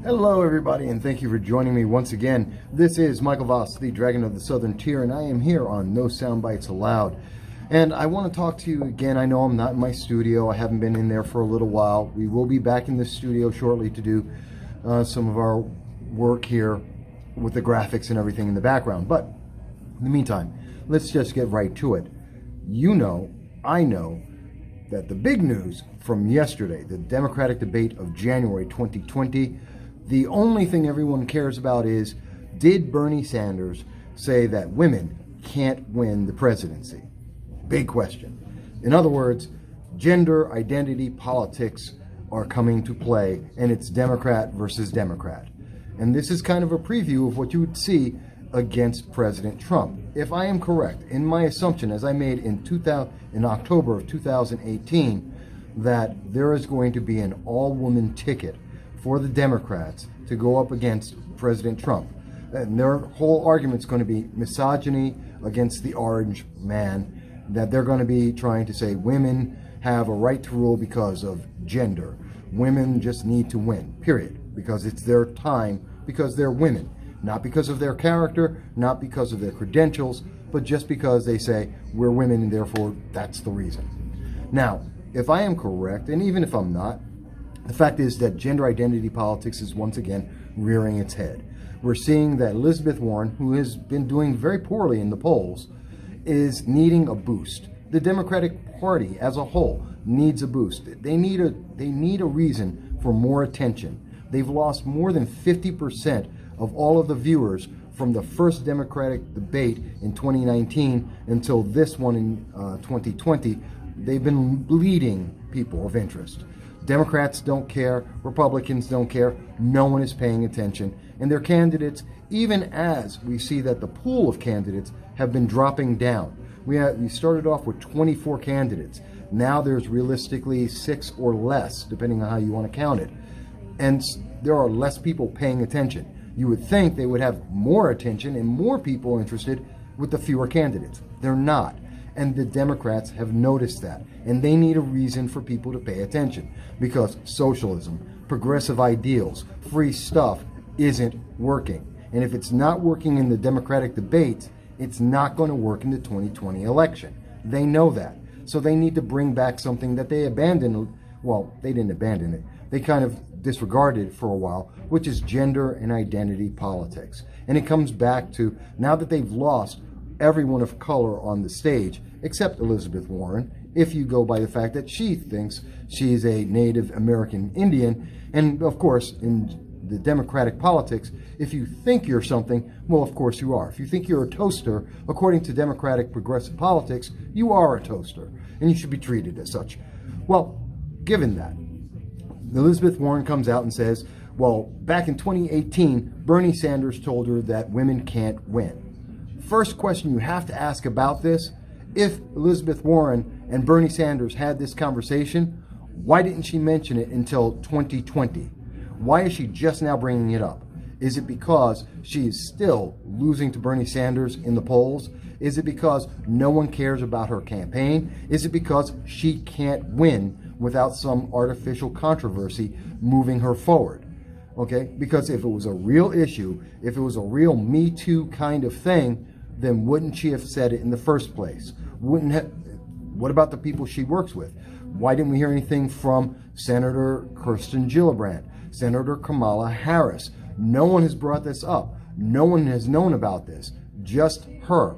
Hello everybody, and thank you for joining me once again. This is Michael Voss, the Dragon of the Southern Tier, and I am here on No Soundbites Allowed. And I want to talk to you again. I know I'm not in my studio. I haven't been in there for a little while. We will be back in the studio shortly to do some of our work here with the graphics and everything in the background. But in the meantime, let's just get right to it. You know, I know that the big news from yesterday, the Democratic debate of January 2020, the only thing everyone cares about is, did Bernie Sanders say that women can't win the presidency? Big question. In other words, gender identity politics are coming to play, and it's Democrat versus Democrat. And this is kind of a preview of what you would see against President Trump. If I am correct in my assumption, as I made in October of 2018, that there is going to be an all-woman ticket for the Democrats to go up against President Trump. And their whole argument is going to be misogyny against the orange man, that they're going to be trying to say women have a right to rule because of gender. Women just need to win, period, because it's their time, because they're women. Not because of their character, not because of their credentials, but just because they say we're women and therefore that's the reason. Now, if I am correct, and even if I'm not, the fact is that gender identity politics is once again rearing its head. We're seeing that Elizabeth Warren, who has been doing very poorly in the polls, is needing a boost. The Democratic Party as a whole needs a boost. They need a reason for more attention. They've lost more than 50% of all of the viewers from the first Democratic debate in 2019 until this one in 2020. They've been bleeding people of interest. Democrats don't care, Republicans don't care, no one is paying attention. And their candidates, even as we see that the pool of candidates have been dropping down. We started off with 24 candidates. Now there's realistically 6 or less, depending on how you want to count it. And there are less people paying attention. You would think they would have more attention and more people interested with the fewer candidates. They're not. And the Democrats have noticed that. And they need a reason for people to pay attention. Because socialism, progressive ideals, free stuff isn't working. And if it's not working in the Democratic debates, it's not going to work in the 2020 election. They know that. So they need to bring back something that they abandoned. Well, they didn't abandon it. They kind of disregarded it for a while, which is gender and identity politics. And it comes back to, now that they've lost everyone of color on the stage, except Elizabeth Warren, if you go by the fact that she thinks she's a Native American Indian. And of course, in the Democratic politics, if you think you're something, well, of course you are. If you think you're a toaster, according to Democratic progressive politics, you are a toaster, and you should be treated as such. Well, given that, Elizabeth Warren comes out and says, well, back in 2018, Bernie Sanders told her that women can't win. First question you have to ask about this, if Elizabeth Warren and Bernie Sanders had this conversation, why didn't she mention it until 2020? Why is she just now bringing it up? Is it because she is still losing to Bernie Sanders in the polls? Is it because no one cares about her campaign? Is it because she can't win without some artificial controversy moving her forward? Okay, because if it was a real issue, if it was a real Me Too kind of thing, then wouldn't she have said it in the first place? What about the people she works with? Why didn't we hear anything from Senator Kirsten Gillibrand, Senator Kamala Harris? No one has brought this up. No one has known about this, just her.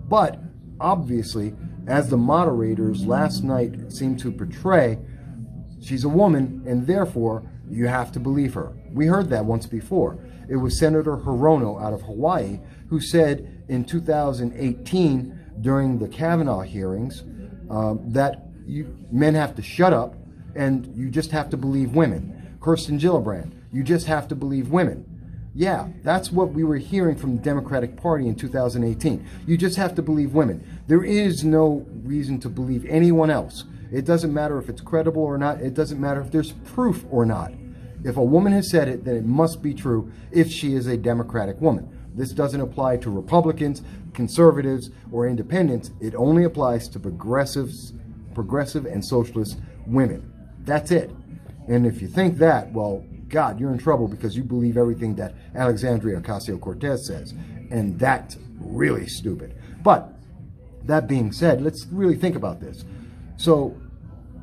But obviously, as the moderators last night seemed to portray, she's a woman, and therefore you have to believe her. We heard that once before. It was Senator Hirono out of Hawaii who said in 2018 during the Kavanaugh hearings that men have to shut up and you just have to believe women. Kirsten Gillibrand, you just have to believe women. Yeah, that's what we were hearing from the Democratic Party in 2018. You just have to believe women. There is no reason to believe anyone else. It doesn't matter if it's credible or not. It doesn't matter if there's proof or not. If a woman has said it, then it must be true if she is a Democratic woman. This doesn't apply to Republicans, conservatives, or independents. It only applies to progressive and socialist women. That's it. And if you think that, well, God, you're in trouble because you believe everything that Alexandria Ocasio-Cortez says. And that's really stupid. But that being said, let's really think about this. So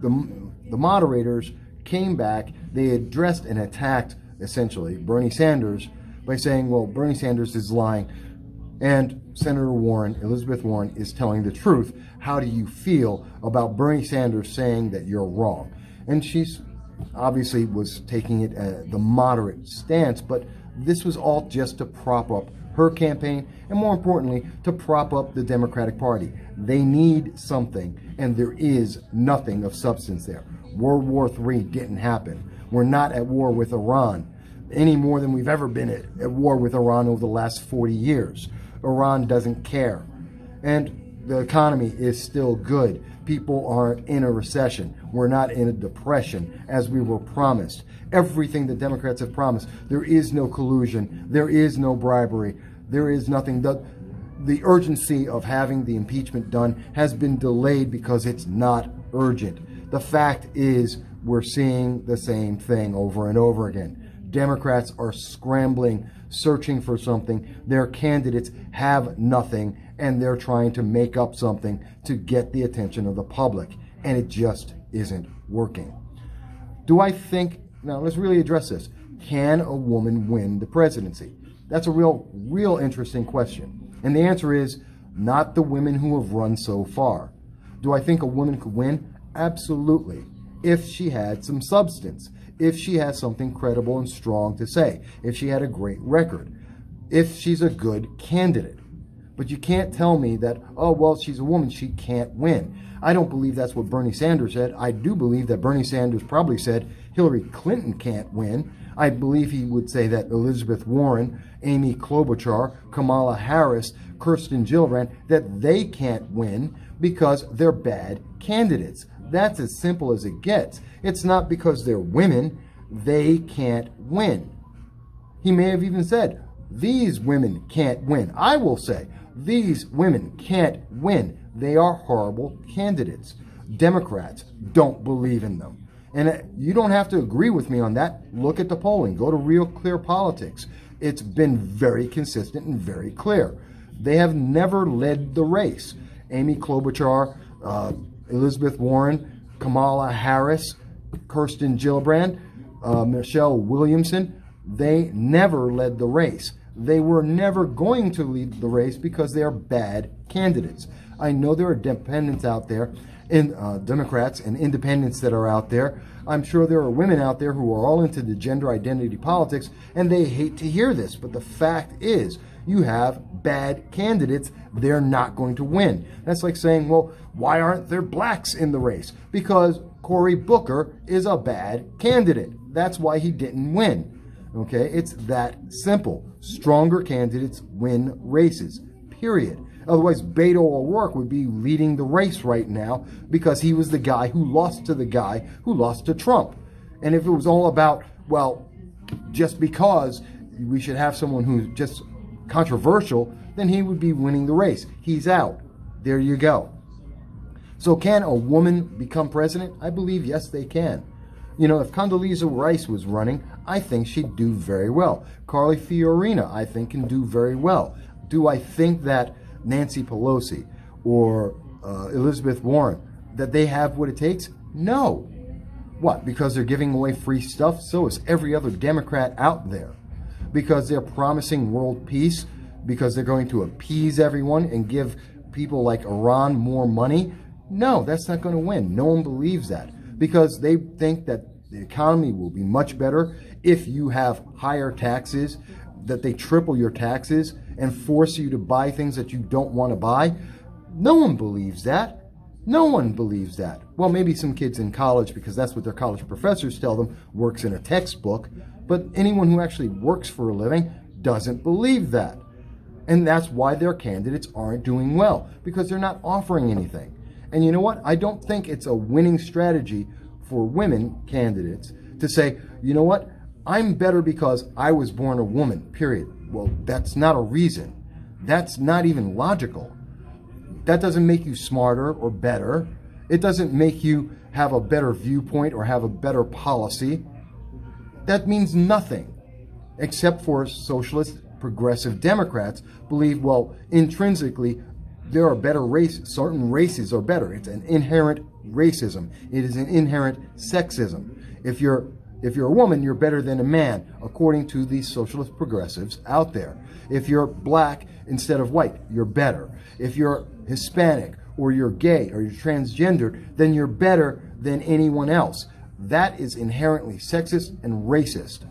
the moderators came back, they addressed and attacked, essentially, Bernie Sanders by saying, well, Bernie Sanders is lying, and Senator Warren, Elizabeth Warren, is telling the truth. How do you feel about Bernie Sanders saying that you're wrong? And she's obviously was taking it the moderate stance, but this was all just to prop up her campaign, and more importantly, to prop up the Democratic Party. They need something, and there is nothing of substance there. World War III didn't happen. We're not at war with Iran any more than we've ever been at war with Iran over the last 40 years. Iran doesn't care. And the economy is still good. People aren't in a recession. We're not in a depression as we were promised. Everything the Democrats have promised. There is no collusion. There is no bribery. There is nothing. The urgency of having the impeachment done has been delayed because it's not urgent. The fact is we're seeing the same thing over and over again. Democrats are scrambling, searching for something. Their candidates have nothing, and they're trying to make up something to get the attention of the public, and it just isn't working. Do I think, now let's really address this, can a woman win the presidency? That's a real interesting question. And the answer is not the women who have run so far. Do I think a woman could win? Absolutely. If she had some substance, if she has something credible and strong to say, if she had a great record, if she's a good candidate. But you can't tell me that, oh, well, she's a woman, she can't win. I don't believe that's what Bernie Sanders said. I do believe that Bernie Sanders probably said Hillary Clinton can't win. I believe he would say that Elizabeth Warren, Amy Klobuchar, Kamala Harris, Kirsten Gillibrand, that they can't win because they're bad candidates. That's as simple as it gets. It's not because they're women, they can't win. He may have even said, these women can't win. I will say, these women can't win. They are horrible candidates. Democrats don't believe in them. And you don't have to agree with me on that. Look at the polling. Go to Real Clear Politics. It's been very consistent and very clear. They have never led the race. Amy Klobuchar, Elizabeth Warren, Kamala Harris, Kirsten Gillibrand, Michelle Williamson, they never led the race. They were never going to lead the race because they are bad candidates. I know there are independents out there, and Democrats and independents that are out there. I'm sure there are women out there who are all into the gender identity politics, and they hate to hear this. But the fact is, you have bad candidates. They're not going to win. That's like saying, well, why aren't there blacks in the race? Because Cory Booker is a bad candidate. That's why he didn't win. Okay, it's that simple. Stronger candidates win races, period. Otherwise, Beto O'Rourke would be leading the race right now because he was the guy who lost to the guy who lost to Trump. And if it was all about, well, just because we should have someone who's just controversial, then he would be winning the race. He's out. There you go. So can a woman become president? I believe, yes, they can. You know, if Condoleezza Rice was running, I think she'd do very well. Carly Fiorina, I think, can do very well. Do I think that Nancy Pelosi or Elizabeth Warren, that they have what it takes? No. What? Because they're giving away free stuff? So is every other Democrat out there. Because they're promising world peace? Because they're going to appease everyone and give people like Iran more money? No, that's not going to win. No one believes that. Because they think that the economy will be much better if you have higher taxes, that they triple your taxes and force you to buy things that you don't want to buy. No one believes that. No one believes that. Well, maybe some kids in college, because that's what their college professors tell them, works in a textbook. But anyone who actually works for a living doesn't believe that. And that's why their candidates aren't doing well, because they're not offering anything. And you know what? I don't think it's a winning strategy for women candidates to say, you know what? I'm better because I was born a woman, period. Well, that's not a reason. That's not even logical. That doesn't make you smarter or better. It doesn't make you have a better viewpoint or have a better policy. That means nothing, except for socialist progressive Democrats believe, well, intrinsically, there are better races. Certain races are better. It's an inherent racism. It is an inherent sexism. If you're a woman, you're better than a man, according to these socialist progressives out there. If you're black instead of white, you're better. If you're Hispanic or you're gay or you're transgendered, then you're better than anyone else. That is inherently sexist and racist.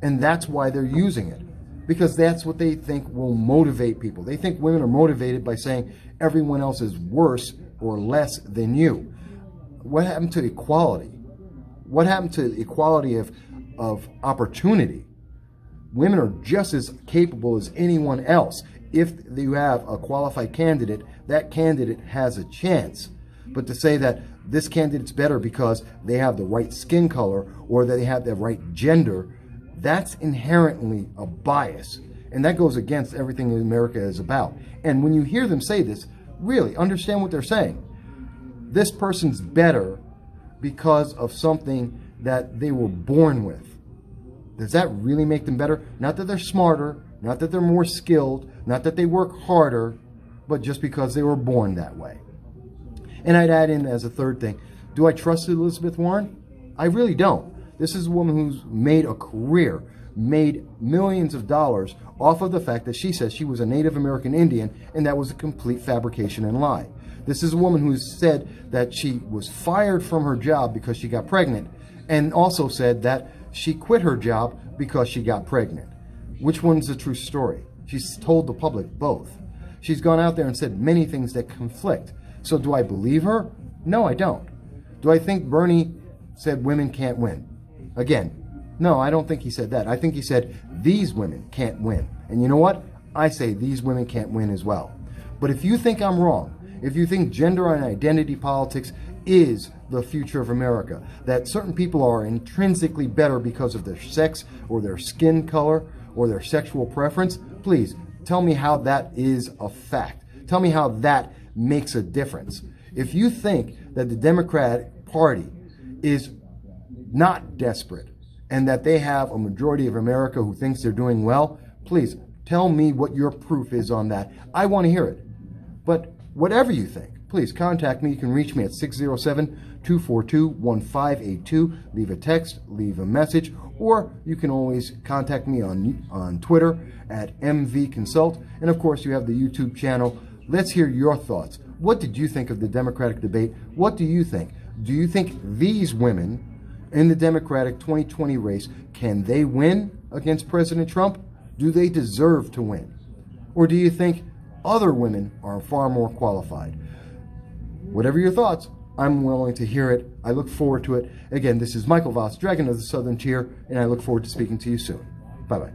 And that's why they're using it. Because that's what they think will motivate people. They think women are motivated by saying everyone else is worse or less than you. What happened to equality? What happened to equality of opportunity? Women are just as capable as anyone else. If you have a qualified candidate, that candidate has a chance. But to say that this candidate's better because they have the right skin color or that they have the right gender, that's inherently a bias. And that goes against everything that America is about. And when you hear them say this, really understand what they're saying. This person's better because of something that they were born with. Does that really make them better? Not that they're smarter, not that they're more skilled, not that they work harder, but just because they were born that way. And I'd add in as a third thing, do I trust Elizabeth Warren? I really don't. This is a woman who's made a career, made millions of dollars off of the fact that she says she was a Native American Indian, and that was a complete fabrication and lie. This is a woman who said that she was fired from her job because she got pregnant, and also said that she quit her job because she got pregnant. Which one's the true story? She's told the public both. She's gone out there and said many things that conflict. So do I believe her? No, I don't. Do I think Bernie said women can't win? Again, no, I don't think he said that. I think he said these women can't win. And you know what? I say these women can't win as well. But if you think I'm wrong, if you think gender and identity politics is the future of America, that certain people are intrinsically better because of their sex or their skin color or their sexual preference, please tell me how that is a fact. Tell me how that makes a difference. If you think that the Democratic Party is not desperate and that they have a majority of America who thinks they're doing well, please tell me what your proof is on that. I want to hear it. But whatever you think, please contact me. You can reach me at 607-242-1582. Leave a text, leave a message, or you can always contact me on Twitter at MVConsult. And of course, you have the YouTube channel. Let's hear your thoughts. What did you think of the Democratic debate? What do you think? Do you think these women in the Democratic 2020 race, can they win against President Trump? Do they deserve to win? Or do you think other women are far more qualified? Whatever your thoughts, I'm willing to hear it. I look forward to it. Again, this is Michael Voss, Dragon of the Southern Tier, and I look forward to speaking to you soon. Bye-bye.